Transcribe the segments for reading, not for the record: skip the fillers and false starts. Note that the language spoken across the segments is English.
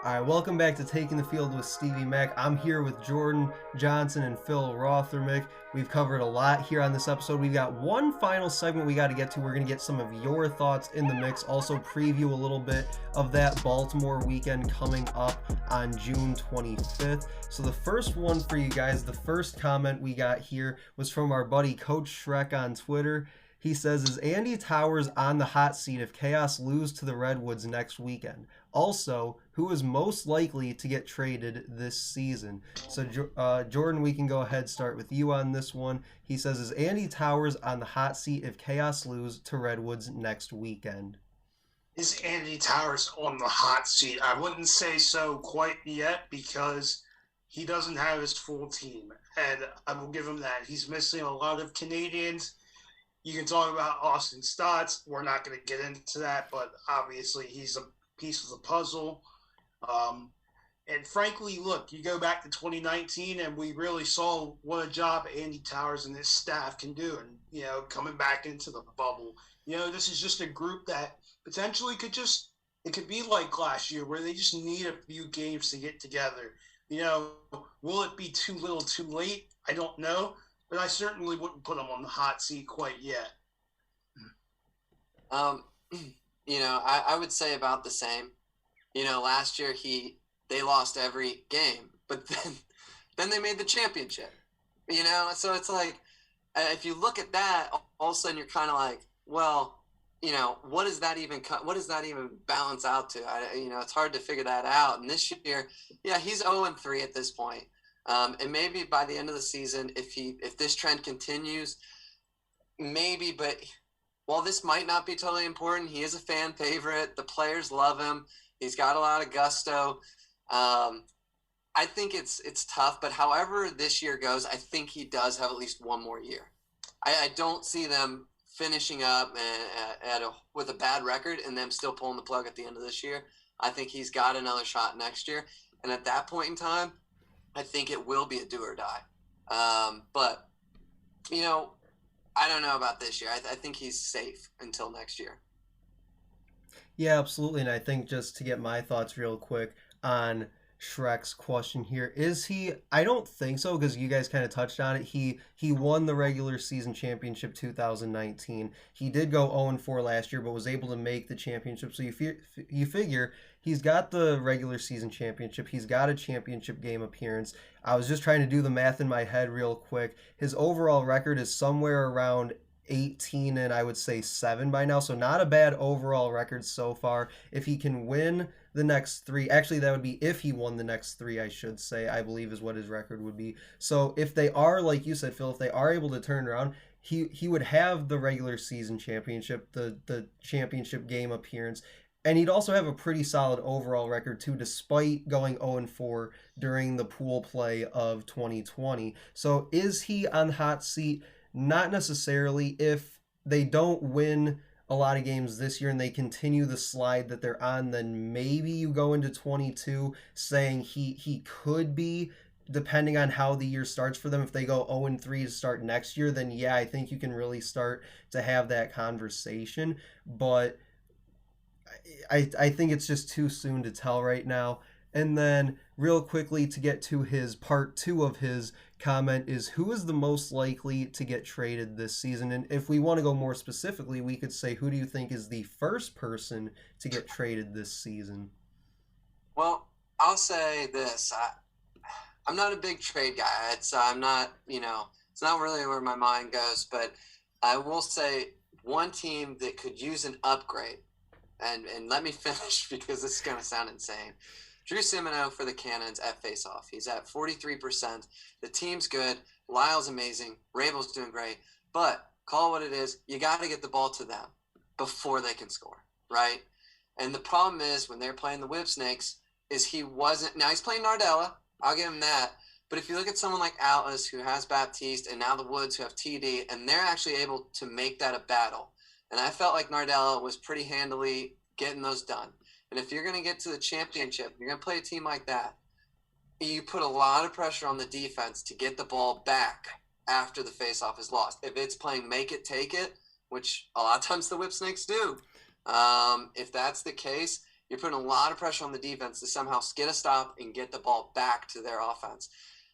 All right, welcome back to Taking the Field with Stevie Mack. I'm here with Jordan Johnson and Phil Rothermick. We've covered a lot here on this episode. We've got one final segment we got to get to. We're going to get some of your thoughts in the mix, also preview a little bit of that Baltimore weekend coming up on June 25th. So the first one for you guys, the first comment we got here was from our buddy Coach Shrek on Twitter. He says, is Andy Towers on the hot seat if Chaos lose to the Redwoods next weekend? Also, who is most likely to get traded this season? So, Jordan, we can go ahead start with you on this one. He says, is Andy Towers on the hot seat if Chaos lose to Redwoods next weekend? Is Andy Towers on the hot seat? I wouldn't say so quite yet because he doesn't have his full team. And I will give him that. He's missing a lot of Canadians. You can talk about Austin Stotts. We're not going to get into that, but obviously he's a piece of the puzzle. And frankly, look, you go back to 2019 and we really saw what a job Andy Towers and his staff can do. And, coming back into the bubble, this is just a group that potentially it could be like last year where they just need a few games to get together. Will it be too little too late? I don't know. But I certainly wouldn't put him on the hot seat quite yet. I would say about the same. Last year they lost every game, but then they made the championship. So it's like if you look at that, all of a sudden you're kind of like, well, what does that even balance out to? It's hard to figure that out. And this year, yeah, he's 0-3 at this point. And maybe by the end of the season, if this trend continues, maybe. But while this might not be totally important, he is a fan favorite. The players love him. He's got a lot of gusto. I think it's tough. But however this year goes, I think he does have at least one more year. I don't see them finishing up with a bad record and them still pulling the plug at the end of this year. I think he's got another shot next year. And at that point in time, I think it will be a do or die. But, I don't know about this year. I think he's safe until next year. Yeah, absolutely. And I think just to get my thoughts real quick on Shrek's question here, is he? I don't think so, because you guys kind of touched on it. He won the regular season championship 2019. He did go 0-4 last year, but was able to make the championship. So you figure he's got the regular season championship. He's got a championship game appearance. I was just trying to do the math in my head real quick. His overall record is somewhere around 18 and I would say 7 by now. So not a bad overall record so far. If he can win the next 3, actually that would be if he won the next 3, I should say, I believe is what his record would be. So if they are, like you said, Phil, if they are able to turn around, he would have the regular season championship, the championship game appearance. And he'd also have a pretty solid overall record, too, despite going 0-4 during the pool play of 2020. So is he on the hot seat? Not necessarily. If they don't win a lot of games this year and they continue the slide that they're on, then maybe you go into 22 saying he could be, depending on how the year starts for them. If they go 0-3 to start next year, then yeah, I think you can really start to have that conversation. But I think it's just too soon to tell right now. And then real quickly to get to his part 2 of his comment is, who is the most likely to get traded this season? And if we want to go more specifically, we could say, who do you think is the first person to get traded this season? Well, I'll say this. I'm not a big trade guy. I'm not, it's not really where my mind goes, but I will say one team that could use an upgrade, and let me finish because this is going to sound insane. Drew Simino for the Cannons at faceoff. He's at 43%. The team's good. Lyle's amazing. Rabel's doing great. But call it what it is. You got to get the ball to them before they can score, right? And the problem is when they're playing the Whip Snakes is he wasn't – now he's playing Nardella. I'll give him that. But if you look at someone like Atlas who has Baptiste and now the Woods who have TD, and they're actually able to make that a battle. And I felt like Nardella was pretty handily getting those done. And if you're going to get to the championship, you're going to play a team like that, you put a lot of pressure on the defense to get the ball back after the faceoff is lost. If it's playing make it, take it, which a lot of times the Whip Snakes do, if that's the case, You're putting a lot of pressure on the defense to somehow get a stop and get the ball back to their offense.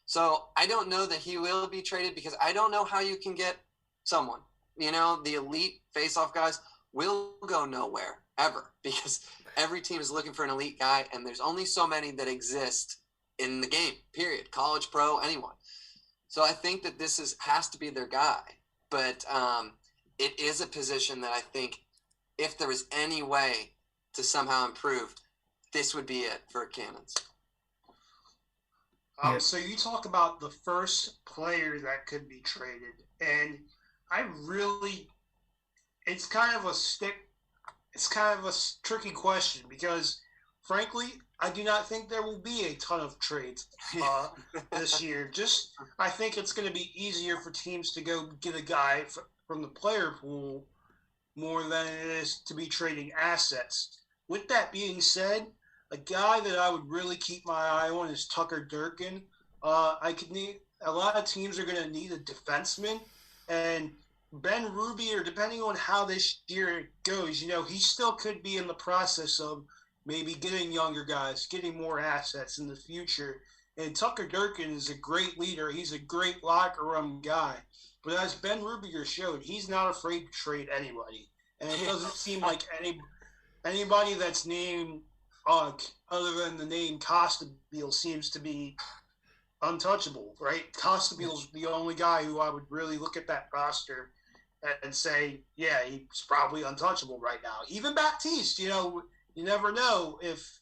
So I don't know that he will be traded because I don't know how you can get someone. The elite face-off guys will go nowhere ever because every team is looking for an elite guy, and there's only so many that exist in the game, period. College, pro, anyone. So I think that this has to be their guy. But it is a position that I think if there was any way to somehow improve, this would be it for Cannons. So you talk about the first player that could be traded, and it's kind of a tricky question because, frankly, I do not think there will be a ton of trades this year. I think it's going to be easier for teams to go get a guy from the player pool more than it is to be trading assets. With that being said, a guy that I would really keep my eye on is Tucker Durkin. A lot of teams are going to need a defenseman, and Ben Ruby, or depending on how this year goes, he still could be in the process of maybe getting younger guys, getting more assets in the future. And Tucker Durkin is a great leader. He's a great locker room guy. But as Ben Rubiger showed, he's not afraid to trade anybody. And it doesn't seem like anybody that's named other than the name Costabile seems to be untouchable, right? Costabile's the only guy who I would really look at that roster and say, yeah, he's probably untouchable right now. Even Baptiste, you never know if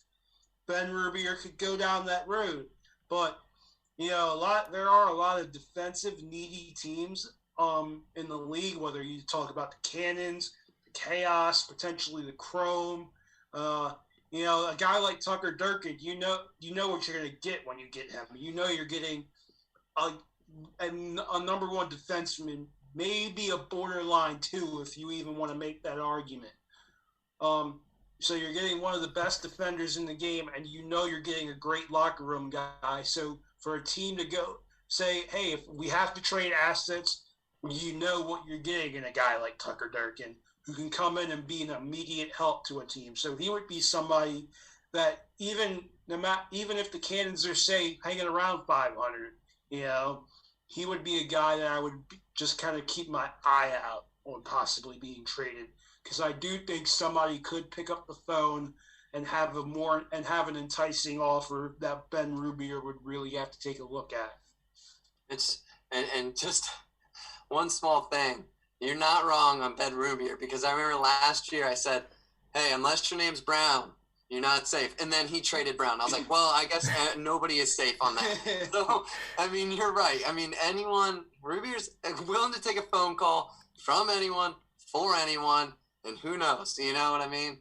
Ben Rubier could go down that road. But there are a lot of defensive needy teams in the league, whether you talk about the Cannons, the Chaos, potentially the Chrome. A guy like Tucker Durkin, you know what you're going to get when you get him. You're getting a number one defenseman, maybe a borderline two, if you even want to make that argument. So you're getting one of the best defenders in the game, and you're getting a great locker room guy. So for a team to go say, hey, if we have to trade assets, you know what you're getting in a guy like Tucker Durkin, who can come in and be an immediate help to a team. So he would be somebody that even if the Cannons are, say, hanging around 500, he would be a guy that I would just kind of keep my eye out on possibly being traded, because I do think somebody could pick up the phone and have an enticing offer that Ben Rubier would really have to take a look at. And just one small thing. You're not wrong on Ben Rubier, because I remember last year I said, hey, unless your name's Brown, you're not safe. And then he traded Brown. I was like, well, I guess nobody is safe on that. So, you're right. Rubier's willing to take a phone call from anyone, for anyone, and who knows? You know what I mean?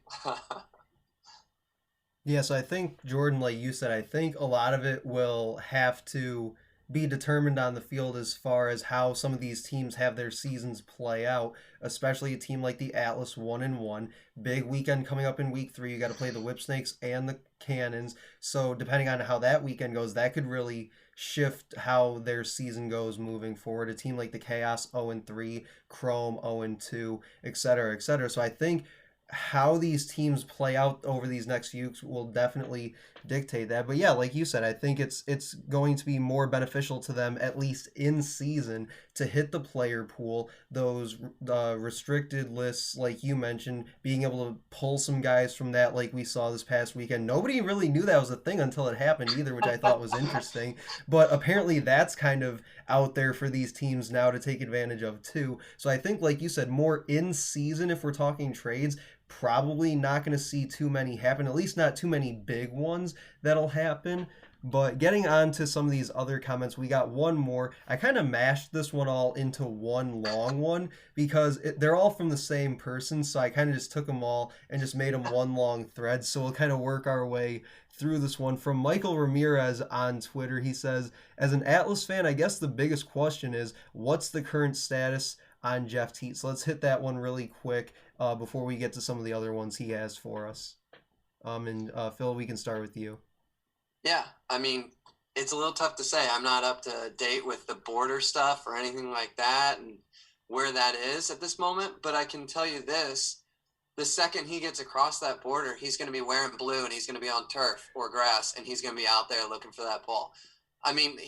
Yeah, so I think, Jordan, like you said, I think a lot of it will have to be determined on the field as far as how some of these teams have their seasons play out, especially a team like the Atlas 1-1. Big weekend coming up in week 3. You got to play the Whipsnakes and the Cannons. So depending on how that weekend goes, that could really shift how their season goes moving forward. A team like the Chaos 0-3, Chrome 0-2, etc., etc. So I think how these teams play out over these next few weeks will definitely dictate that. But yeah, like you said, I think it's going to be more beneficial to them, at least in season, to hit the player pool, those restricted lists, like you mentioned, being able to pull some guys from that, like we saw this past weekend. Nobody really knew that was a thing until it happened either, which I thought was interesting. But apparently that's kind of out there for these teams now to take advantage of too. So I think, like you said, more in season, if we're talking trades, probably not going to see too many happen, at least not too many big ones that'll happen. But getting on to some of these other comments, we got one more. I kind of mashed this one all into one long one because they're all from the same person, so I kind of just took them all and just made them one long thread. So we'll kind of work our way through this one. From Michael Ramirez on Twitter, he says, as an Atlas fan, I guess the biggest question is, what's the current status on Jeff Teat? So let's hit that one really quick before we get to some of the other ones he has for us. And Phil, we can start with you. Yeah, it's a little tough to say. I'm not up to date with the border stuff or anything like that and where that is at this moment, but I can tell you this. the second he gets across that border, he's going to be wearing blue and he's going to be on turf or grass and he's going to be out there looking for that ball. I mean,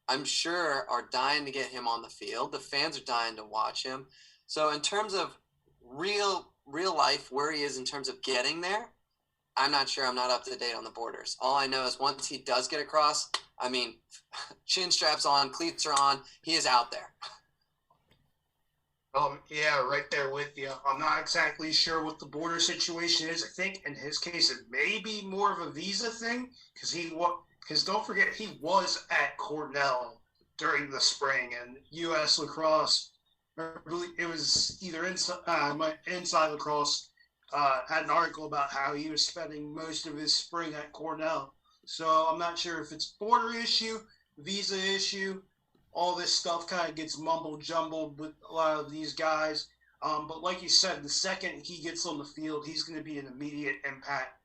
I'm sure, are dying to get him on the field. The fans are dying to watch him. So in terms of real life, where he is in terms of getting there, I'm not sure. I'm not up to date on the borders. All I know is once he does get across, I mean, chin straps on, cleats are on, he is out there. Yeah, right there with you. I'm not exactly sure what the border situation is. I think in his case it may be more of a visa thing because don't forget he was at Cornell during the spring and U.S. lacrosse. It was either inside lacrosse had an article about how he was spending most of his spring at Cornell. So I'm not sure if it's border issue, visa issue. All this stuff kind of gets mumbled jumbled with a lot of these guys. But like you said, the second he gets on the field, he's going to be an immediate impact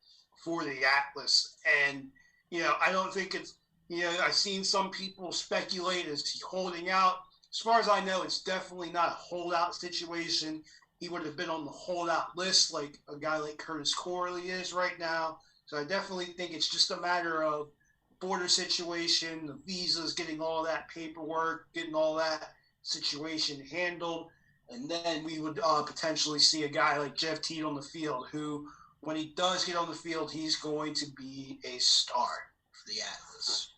for the Atlas. And, I don't think it's, I've seen some people speculate, is he holding out? As far as I know, it's definitely not a holdout situation. He would have been on the holdout list like a guy like Curtis Corley is right now. So I definitely think it's just a matter of border situation, the visas, getting all that paperwork, getting all that situation handled. And then we would potentially see a guy like Jeff Teat on the field who, when he does get on the field, he's going to be a star for the Atlas.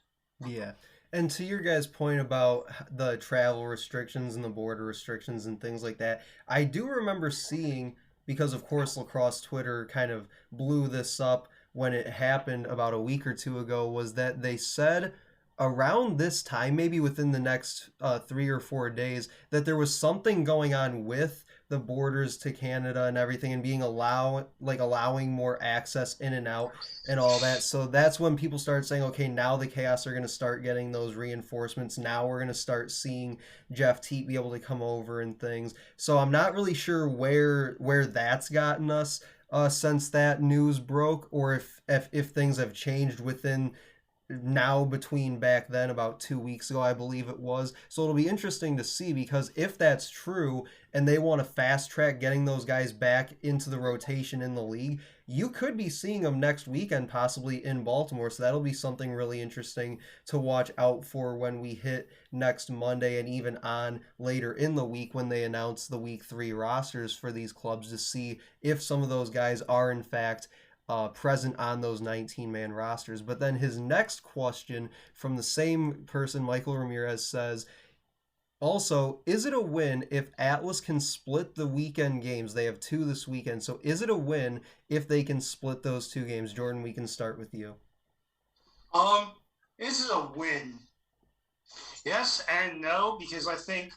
Yeah. And to your guys' point about the travel restrictions and the border restrictions and things like that, I do remember seeing, because of course lacrosse Twitter kind of blew this up when it happened about a week or two ago, was that they said around this time, maybe within the next 3 or 4 days, that there was something going on with the borders to Canada and everything, and being allowing more access in and out and all that. So that's when people started saying, okay, now the Chaos are going to start getting those reinforcements. Now we're going to start seeing Jeff Teat be able to come over and things. So I'm not really sure where that's gotten us since that news broke, or if things have changed within now between back then, about 2 weeks ago I believe it was. So it'll be interesting to see, because if that's true and they want to fast track getting those guys back into the rotation in the league, you could be seeing them next weekend possibly in Baltimore. So that'll be something really interesting to watch out for when we hit next Monday, and even on later in the week when they announce the week 3 rosters for these clubs, to see if some of those guys are in fact present on those 19-man rosters. But then his next question from the same person, Michael Ramirez, says, also, is it a win if Atlas can split the weekend games? They have 2 this weekend. So is it a win if they can split those 2 games? Jordan, we can start with you. Is it a win? Yes and no, because I think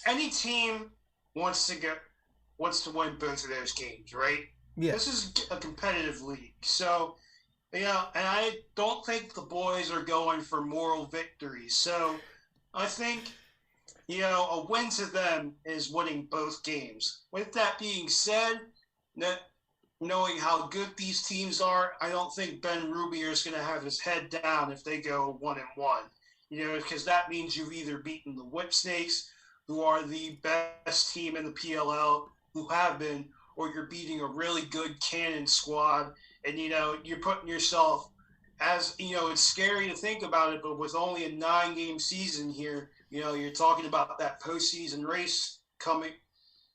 any team wants to win both of those games, right? Yeah. This is a competitive league. So, and I don't think the boys are going for moral victories. So I think, a win to them is winning both games. With that being said, knowing how good these teams are, I don't think Ben Rubier is going to have his head down if they go 1-1. Because that means you've either beaten the Whip Snakes, who are the best team in the PLL, who have been, or you're beating a really good Cannon squad, and you're putting yourself, as it's scary to think about it, but with only a 9-game season here, you're talking about that postseason race coming.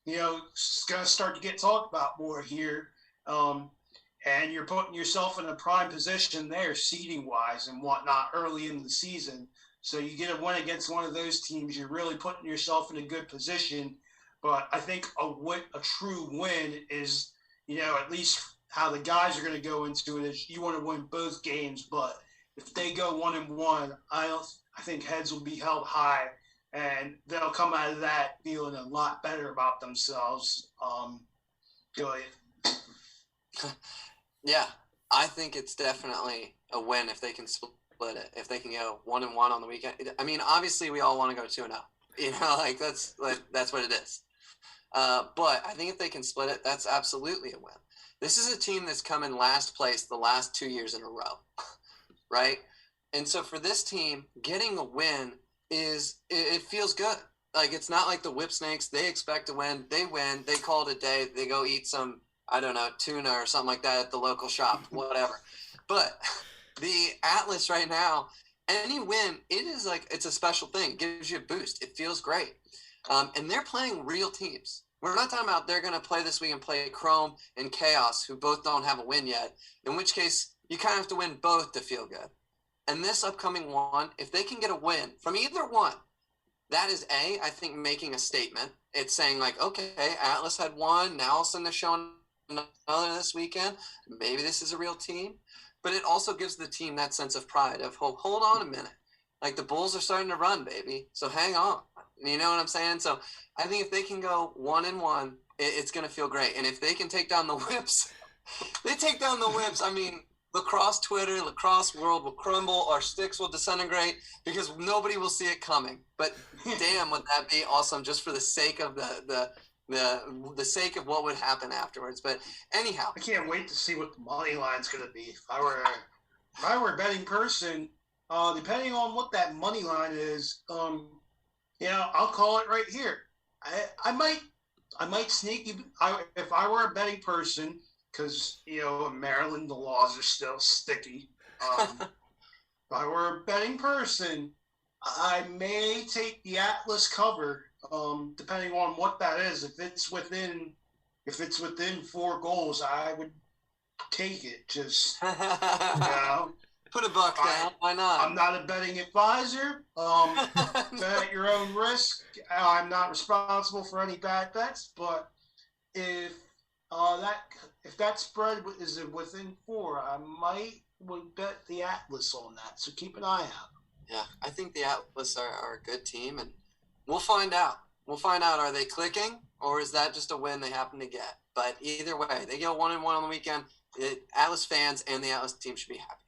It's gonna start to get talked about more here, and you're putting yourself in a prime position there, seeding wise and whatnot, early in the season. So you get a win against one of those teams, you're really putting yourself in a good position. But I think a true win is, at least how the guys are going to go into it is you want to win both games. But if they go 1-1, I think heads will be held high, and they'll come out of that feeling a lot better about themselves. Go ahead. Yeah, I think it's definitely a win if they can split it. If they can go 1-1 on the weekend. I mean, obviously we all want to go 2-0. That's what it is. But I think if they can split it, that's absolutely a win. This is a team that's come in last place the last 2 years in a row, right? And so for this team, getting a win it feels good. Like, it's not like the Whip Snakes. They expect to win. They win. They call it a day. They go eat some, I don't know, tuna or something like that at the local shop, whatever. But the Atlas right now, any win, it is like, it's a special thing. It gives you a boost. It feels great. And they're playing real teams. We're not talking about they're going to play this week and play Chrome and Chaos, who both don't have a win yet, in which case you kind of have to win both to feel good. And this upcoming one, if they can get a win from either one, that is I think making a statement. It's saying like, okay, Atlas had one, now all of a sudden they're showing another this weekend. Maybe this is a real team. But it also gives the team that sense of pride of, hold on a minute. Like, the Bulls are starting to run, baby. So hang on. You know what I'm saying? So I think if they can go 1-1, it's going to feel great. And if they can take down the Whips, they take down the Whips. I mean, lacrosse Twitter, lacrosse world will crumble. Our sticks will disintegrate because nobody will see it coming. But damn, would that be awesome just for the sake of the sake of what would happen afterwards. But anyhow, I can't wait to see what the money line's going to be. If I were a betting person, depending on what that money line is, I'll call it right here. I might sneak. If I were a betting person, because in Maryland the laws are still sticky. If I were a betting person, I may take the Atlas cover, depending on what that is. If it's within 4 goals, I would take it. Just put a buck down. Why not? I'm not a betting advisor. Bet at your own risk. I'm not responsible for any bad bets. But if that spread is within 4, I would bet the Atlas on that. So keep an eye out. Yeah, I think the Atlas are a good team, and we'll find out. Are they clicking, or is that just a win they happen to get? But either way, they get 1-1 on the weekend. The Atlas fans and the Atlas team should be happy.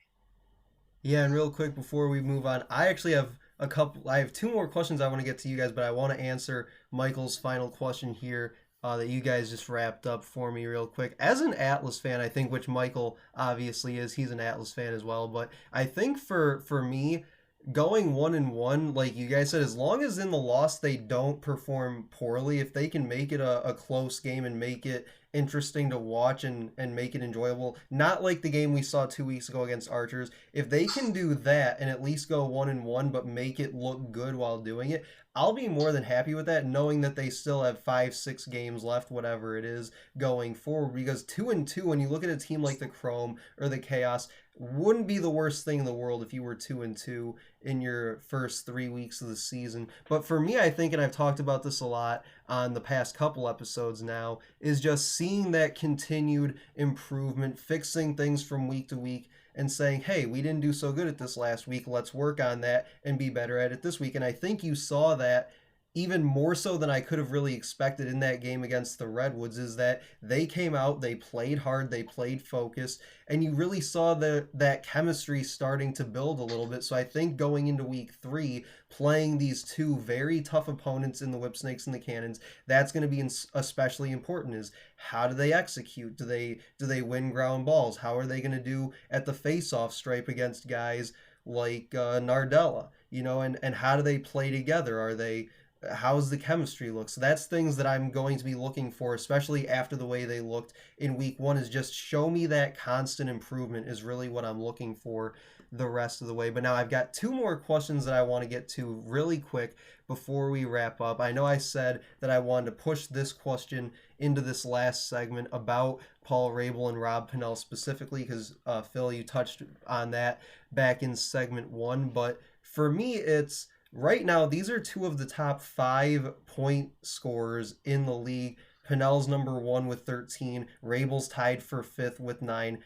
Yeah, and real quick before we move on, I actually have I have 2 more questions I want to get to you guys, but I want to answer Michael's final question here that you guys just wrapped up for me real quick. As an Atlas fan, I think, which Michael obviously is, he's an Atlas fan as well, but I think for me, going 1-1, like you guys said, as long as in the loss they don't perform poorly, if they can make it a close game and make it interesting to watch and make it enjoyable, not like the game we saw 2 weeks ago against Archers, if they can do that and at least go 1-1 but make it look good while doing it, I'll be more than happy with that, knowing that they still have 5-6 games left, whatever it is, going forward. Because 2-2, when you look at a team like the Chrome or the Chaos, wouldn't be the worst thing in the world if you were 2-2 in your first 3 weeks of the season. But for me, I think, and I've talked about this a lot on the past couple episodes now, is just seeing that continued improvement, fixing things from week to week, and saying, hey, we didn't do so good at this last week, let's work on that and be better at it this week. And I think you saw that even more so than I could have really expected in that game against the Redwoods, is that they came out, they played hard, they played focused, and you really saw that chemistry starting to build a little bit. So I think going into week 3, playing these 2 very tough opponents in the Whipsnakes and the Cannons, that's going to be especially important. Is how do they execute? Do they win ground balls? How are they going to do at the face-off stripe against guys like Nardella? And how do they play together? How's the chemistry look? So that's things that I'm going to be looking for, especially after the way they looked in week 1, is just show me that constant improvement is really what I'm looking for the rest of the way. But now I've got 2 more questions that I want to get to really quick before we wrap up. I know I said that I wanted to push this question into this last segment about Paul Rabel and Rob Pennell specifically, because Phil, you touched on that back in segment 1. But for me, it's right now, these are 2 of the top 5 point scorers in the league. Pennell's number 1 with 13. Rabel's tied for 5th with 9.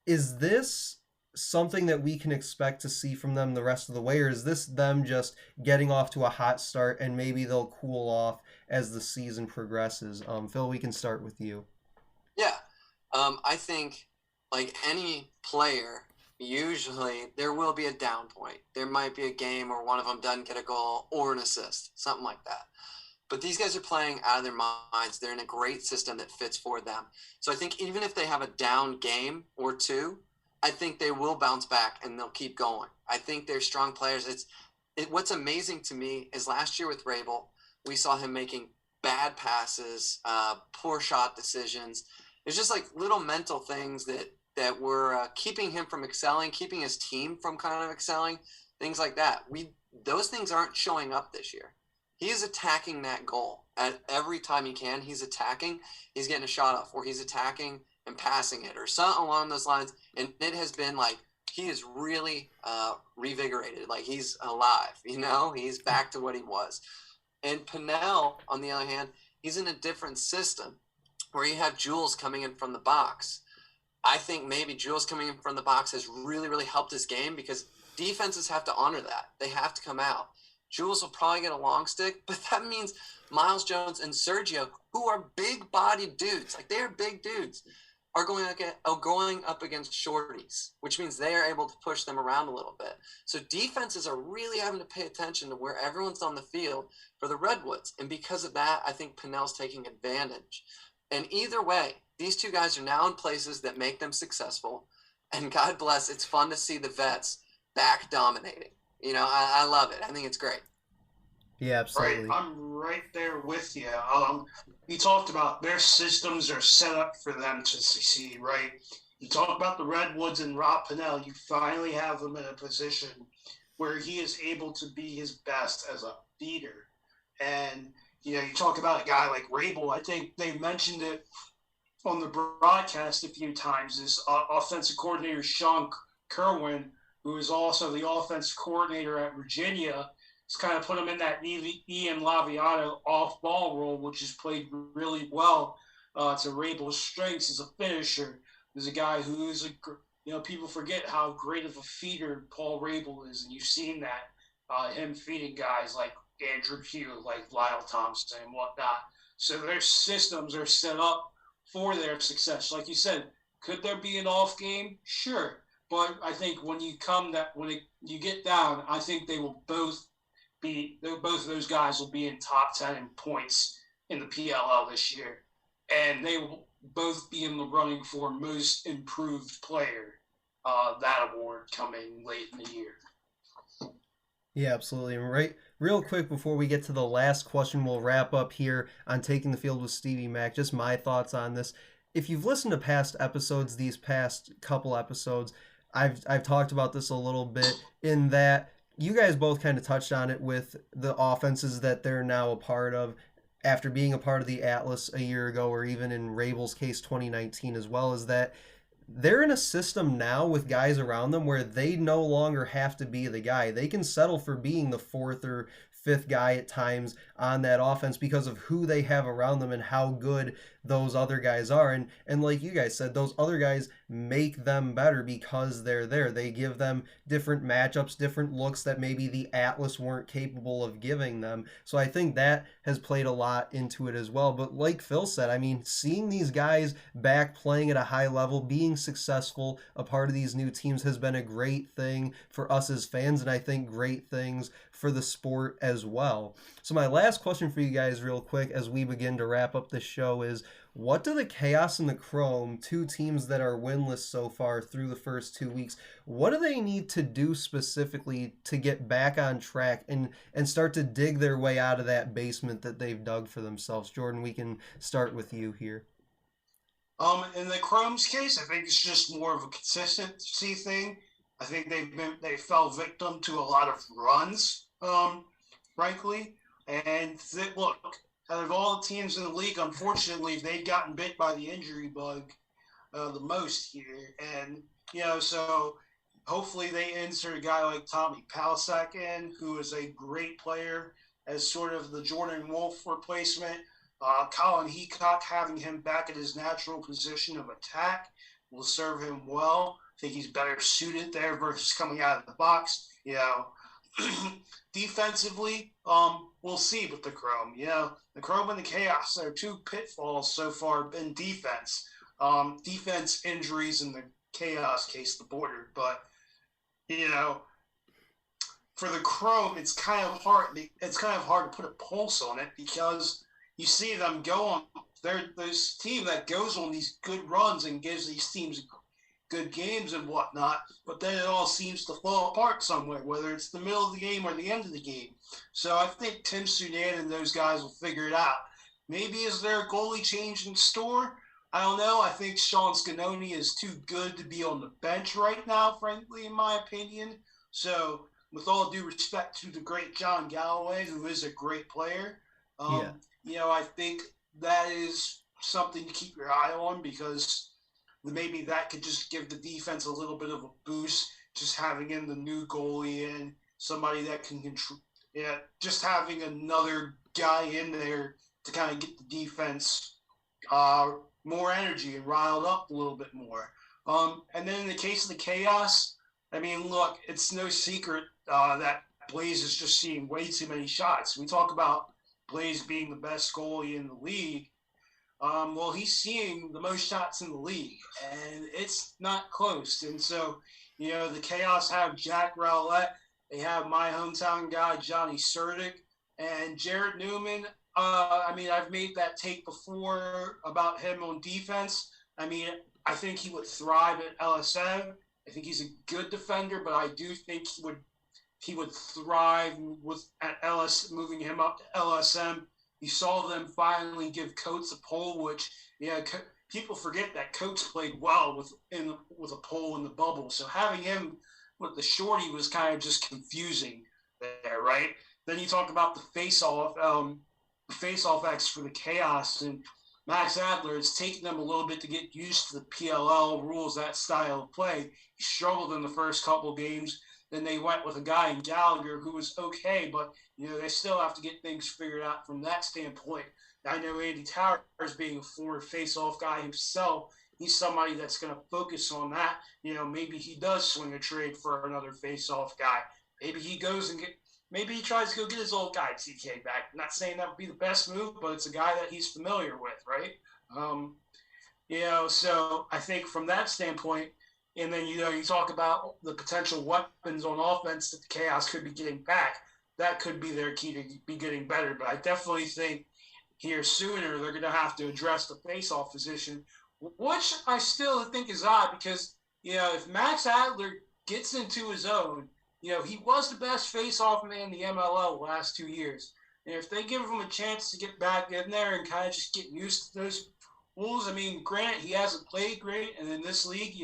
Is this something that we can expect to see from them the rest of the way, or is this them just getting off to a hot start and maybe they'll cool off as the season progresses? Phil, we can start with you. Yeah. I think, like any player, usually there will be a down point. There might be a game where one of them doesn't get a goal or an assist, something like that. But these guys are playing out of their minds. They're in a great system that fits for them. So I think even if they have a down game or 2, I think they will bounce back and they'll keep going. I think they're strong players. What's amazing to me is last year with Rabel, We saw him making bad passes, poor shot decisions. It's just like little mental things that were keeping him from excelling, keeping his team from kind of excelling, things like that. Those things aren't showing up this year. He is attacking that goal at every time he can. He's attacking. He's getting a shot off, or he's attacking and passing it, or something along those lines. And it has been like he is really revigorated. Like he's alive. He's back to what he was. And Pinnell, on the other hand, he's in a different system where you have Jules coming in from the box. I think maybe Jules coming in from the box has really, really helped his game because defenses have to honor that. They have to come out. Jules will probably get a long stick, but that means Miles Jones and Sergio, who are big-bodied dudes, like they are big dudes, are going up against shorties, which means they are able to push them around a little bit. So defenses are really having to pay attention to where everyone's on the field for the Redwoods. And because of that, I think Pinnell's taking advantage. And either way, these two guys are now in places that make them successful. And God bless, it's fun to see the vets back dominating. I love it. I think it's great. Yeah, absolutely. Right, I'm right there with you. You talked about their systems are set up for them to succeed, right? You talk about the Redwoods and Rob Pinnell. You finally have him in a position where he is able to be his best as a feeder. And, you talk about a guy like Rabel. I think they mentioned it on the broadcast a few times. This offensive coordinator, Sean Kerwin, who is also the offensive coordinator at Virginia, has kind of put him in that Ian Laviano off-ball role, which has played really well to Rabel's strengths as a finisher. There's a guy who is people forget how great of a feeder Paul Rabel is, and you've seen that, him feeding guys like Andrew Pugh, like Lyle Thompson and whatnot. So their systems are set up for their success. Like you said, could there be an off game? Sure. But I think when you get down, I think both of those guys will be in top 10 in points in the PLL this year. And they will both be in the running for most improved player, that award coming late in the year. Yeah, absolutely. Right. Real quick before we get to the last question, we'll wrap up here on Taking the Field with Stevie Mac. Just my thoughts on this. If you've listened to past episodes, these past couple episodes, I've talked about this a little bit in that you guys both kind of touched on it with the offenses that they're now a part of after being a part of the Atlas a year ago, or even in Rabel's case 2019, as well as that they're in a system now with guys around them where they no longer have to be the guy. They can settle for being the fourth or fifth guy at times on that offense because of who they have around them and how good those other guys are. And like you guys said, those other guys make them better because they're there. They give them different matchups, different looks that maybe the Atlas weren't capable of giving them. So I think that has played a lot into it as well. But like Phil said, I mean, seeing these guys back playing at a high level, being successful, a part of these new teams has been a great thing for us as fans, and I think great things for the sport as well. So my last question for you guys real quick as we begin to wrap up this show is, what do the Chaos and the Chrome, two teams that are winless so far through the first 2 weeks, what do they need to do specifically to get back on track and start to dig their way out of that basement that they've dug for themselves? Jordan, we can start with you here. In the Chrome's case, I think it's just more of a consistency thing. I think they fell victim to a lot of runs, frankly. And look, out of all the teams in the league, unfortunately, they've gotten bit by the injury bug the most here. And, so hopefully they insert a guy like Tommy Palisak in, who is a great player as sort of the Jordan Wolf replacement. Colin Heacock, having him back at his natural position of attack will serve him well. I think he's better suited there versus coming out of the box. Defensively, we'll see with the Chrome. The Chrome and the Chaos are two pitfalls so far in defense. Defense injuries in the Chaos case, the border. But, for the Chrome, it's kind of hard. It's kind of hard to put a pulse on it because you see them go on. They're this team that goes on these good runs and gives these teams good games and whatnot, but then it all seems to fall apart somewhere, whether it's the middle of the game or the end of the game. So I think Tim Sudan and those guys will figure it out. Maybe is there a goalie change in store? I don't know. I think Sean Scanoni is too good to be on the bench right now, frankly, in my opinion. So, with all due respect to the great John Galloway, who is a great player, Yeah. I think that is something to keep your eye on because maybe that could just give the defense a little bit of a boost. Just having in the new goalie and somebody that can control, yeah, just having another guy in there to kind of get the defense uh, more energy and riled up a little bit more. And then in the case of the chaos, I mean, look, it's no secret that Blaze is just seeing way too many shots. We talk about Blaze being the best goalie in the league. Well, he's seeing the most shots in the league, and it's not close. And so, the Chaos have Jack Rowlett. They have my hometown guy, Johnny Surdick, and Jared Newman. I've made that take before about him on defense. I think he would thrive at LSM. I think he's a good defender, but I do think he would thrive with at LS moving him up to LSM. You saw them finally give Coates a pole, which people forget that Coates played well with a pole in the bubble. So having him with the shorty was kind of just confusing there, right? Then you talk about the face-off X for the Chaos, and Max Adler. It's taken them a little bit to get used to the PLL rules, that style of play. He struggled in the first couple of games. Then they went with a guy in Gallagher who was okay, but they still have to get things figured out from that standpoint. I know Andy Towers, being a former face-off guy himself, he's somebody that's going to focus on that. Maybe he does swing a trade for another face-off guy. Maybe he maybe he tries to go get his old guy TK back. I'm not saying that would be the best move, but it's a guy that he's familiar with, right? So I think from that standpoint, and then you talk about the potential weapons on offense that the Chaos could be getting back. That could be their key to be getting better. But I definitely think here sooner they're going to have to address the face-off position, which I still think is odd because if Max Adler gets into his own, he was the best face-off man in the MLL the last 2 years. And if they give him a chance to get back in there and kind of just get used to those rules, granted, he hasn't played great. And in this league,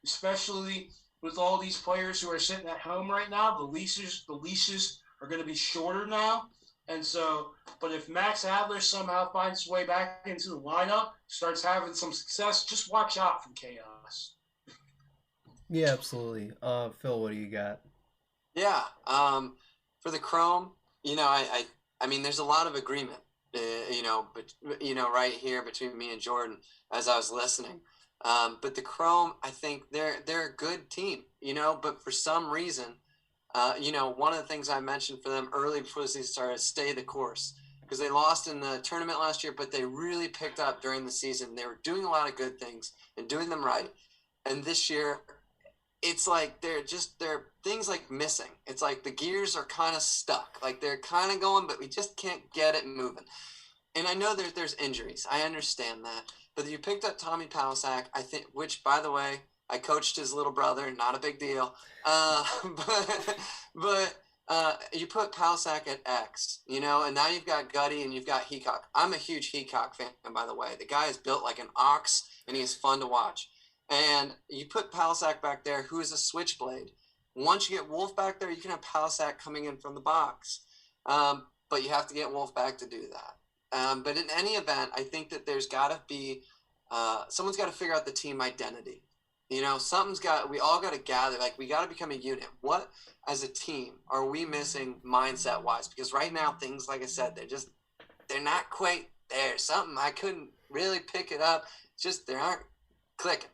especially with all these players who are sitting at home right now, the leashes are going to be shorter now. And so, but if Max Adler somehow finds his way back into the lineup, starts having some success, just watch out for Chaos. Yeah, absolutely. Phil, what do you got? Yeah. For the Chrome, there's a lot of agreement, right here between me and Jordan as I was listening. But the Chrome, I think they're a good team, but for some reason, one of the things I mentioned for them early before the season started is stay the course because they lost in the tournament last year, but they really picked up during the season. They were doing a lot of good things and doing them right. And this year, it's like they're things like missing. It's like the gears are kind of stuck. Like they're kind of going, but we just can't get it moving. And I know there's injuries. I understand that. But you picked up Tommy Palisak, I think, which, by the way, I coached his little brother. Not a big deal. But you put Palisak at X, and now you've got Gutty and you've got Heacock. I'm a huge Heacock fan, by the way. The guy is built like an ox, and he is fun to watch. And you put Palisak back there, who is a switchblade. Once you get Wolf back there, you can have Palisak coming in from the box. But you have to get Wolf back to do that. But in any event, I think that there's got to be someone's got to figure out the team identity. We all got to gather. Like, we got to become a unit. What, as a team, are we missing mindset-wise? Because right now, things, like I said, they're not quite there. Something, I couldn't really pick it up. It's just, they aren't clicking.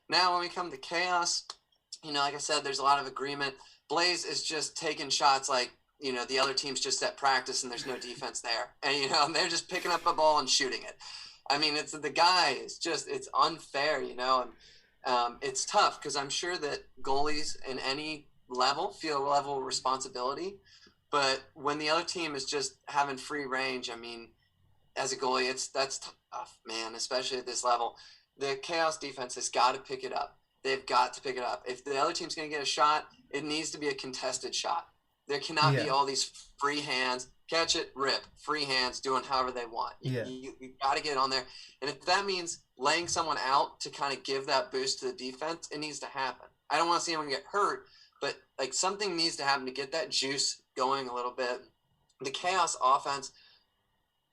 Now, when we come to Chaos, like I said, there's a lot of agreement. Blaze is just taking shots like, the other team's just at practice and there's no defense there. And, they're just picking up a ball and shooting it. It's the guy. It's unfair, and it's tough because I'm sure that goalies in any level feel a level of responsibility. But when the other team is just having free range, as a goalie, that's tough, man, especially at this level. The Chaos defense has got to pick it up. they've got to pick it up. If the other team's going to get a shot, it needs to be a contested shot. There cannot be all these free hands, catch it, rip, free hands, doing however they want. You got to get on there. And if that means laying someone out to kind of give that boost to the defense, it needs to happen. I don't want to see anyone get hurt, but like something needs to happen to get that juice going a little bit. The chaos offense,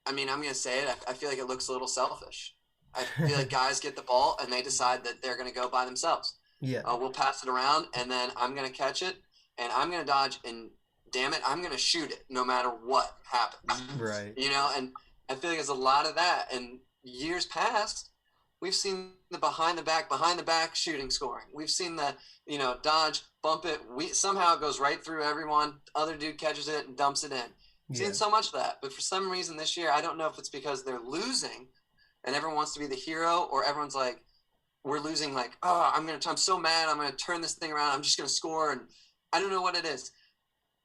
I mean, I'm going to say it. I feel like it looks a little selfish. I feel like guys get the ball and they decide that they're going to go by themselves. Yeah. We'll pass it around and then I'm going to catch it and I'm going to dodge and damn it, I'm going to shoot it no matter what happens. Right. You know, and I feel like there's a lot of that. And years past, we've seen the behind the back shooting scoring. We've seen the, you know, dodge, bump it. Somehow it goes right through everyone. Other dude catches it and dumps it in. Seen so much of that. But for some reason this year, I don't know if it's because they're losing and everyone wants to be the hero, or everyone's like, we're losing, like, oh, I'm so mad. I'm going to turn this thing around. I'm just going to score. And I don't know what it is.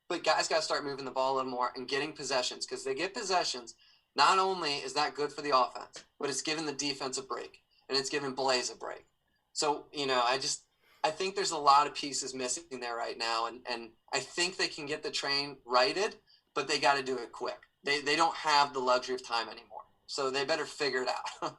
But guys got to start moving the ball a little more and getting possessions, because they get possessions. Not only is that good for the offense, but it's giving the defense a break, and it's giving Blaze a break. So, you know, I think there's a lot of pieces missing there right now, and I think they can get the train righted, but they got to do it quick. They don't have the luxury of time anymore, so they better figure it out.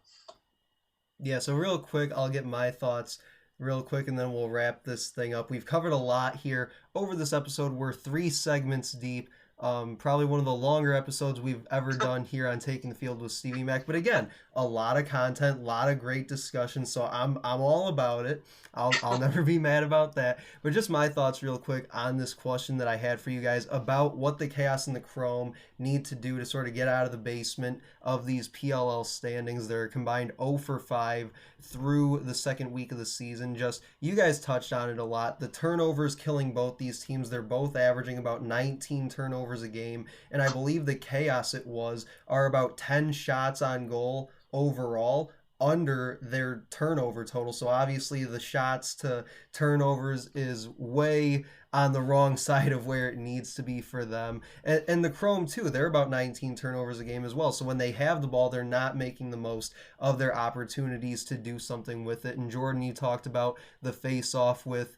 Yeah, so real quick, I'll get my thoughts real quick, and then we'll wrap this thing up. We've covered a lot here over this episode. We're 3 segments deep. Probably one of the longer episodes we've ever done here on Taking the Field with Stevie Mac. But again, a lot of content, a lot of great discussion. So I'm all about it. I'll never be mad about that. But just my thoughts real quick on this question that I had for you guys about what the Chaos and the Chrome need to do to sort of get out of the basement of these PLL standings. They're combined 0 for 5 through the second week of the season. Just, you guys touched on it a lot. The turnovers killing both these teams. They're both averaging about 19 turnovers a game. And I believe the Chaos are about 10 shots on goal overall under their turnover total. So obviously the shots to turnovers is way on the wrong side of where it needs to be for them. And the Chrome too, they're about 19 turnovers a game as well. So when they have the ball, they're not making the most of their opportunities to do something with it. And Jordan, you talked about the face-off with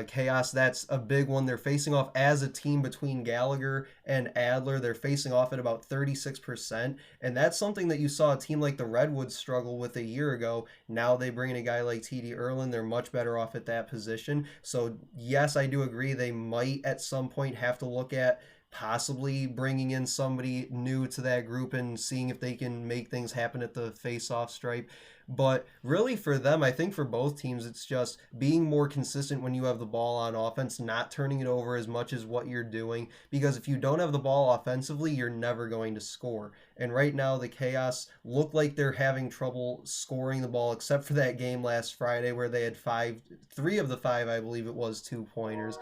Chaos. That's a big one. They're facing off as a team between Gallagher and Adler. They're facing off at about 36%, and that's something that you saw a team like the Redwoods struggle with a year ago. Now they bring in a guy like T.D. Erlin. They're much better off at that position. So yes, I do agree they might at some point have to look at possibly bringing in somebody new to that group and seeing if they can make things happen at the face-off stripe. But really for them, I think for both teams, it's just being more consistent when you have the ball on offense, not turning it over as much as what you're doing. Because if you don't have the ball offensively, you're never going to score. And right now, the Chaos look like they're having trouble scoring the ball, except for that game last Friday where they had 3 of the 5, I believe it was, 2-pointers.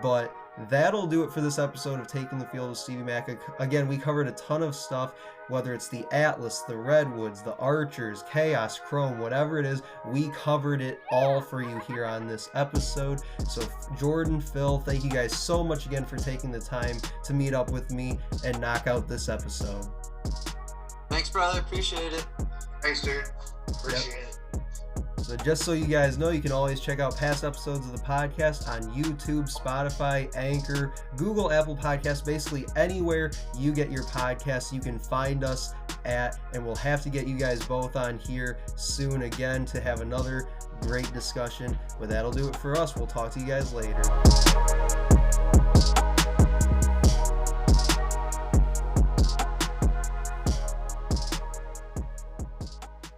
But that'll do it for this episode of Taking the Field with Stevie Mac. Again, we covered a ton of stuff, whether it's the Atlas, the Redwoods, the Archers, Chaos, Chrome, whatever it is, we covered it all for you here on this episode. So Jordan, Phil, thank you guys so much again for taking the time to meet up with me and knock out this episode. Thanks, brother. Appreciate it. Thanks, dude. Appreciate it. So just so you guys know, you can always check out past episodes of the podcast on YouTube, Spotify, Anchor, Google, Apple Podcasts, basically anywhere you get your podcasts, you can find us at, and we'll have to get you guys both on here soon again to have another great discussion. But that'll do it for us. We'll talk to you guys later.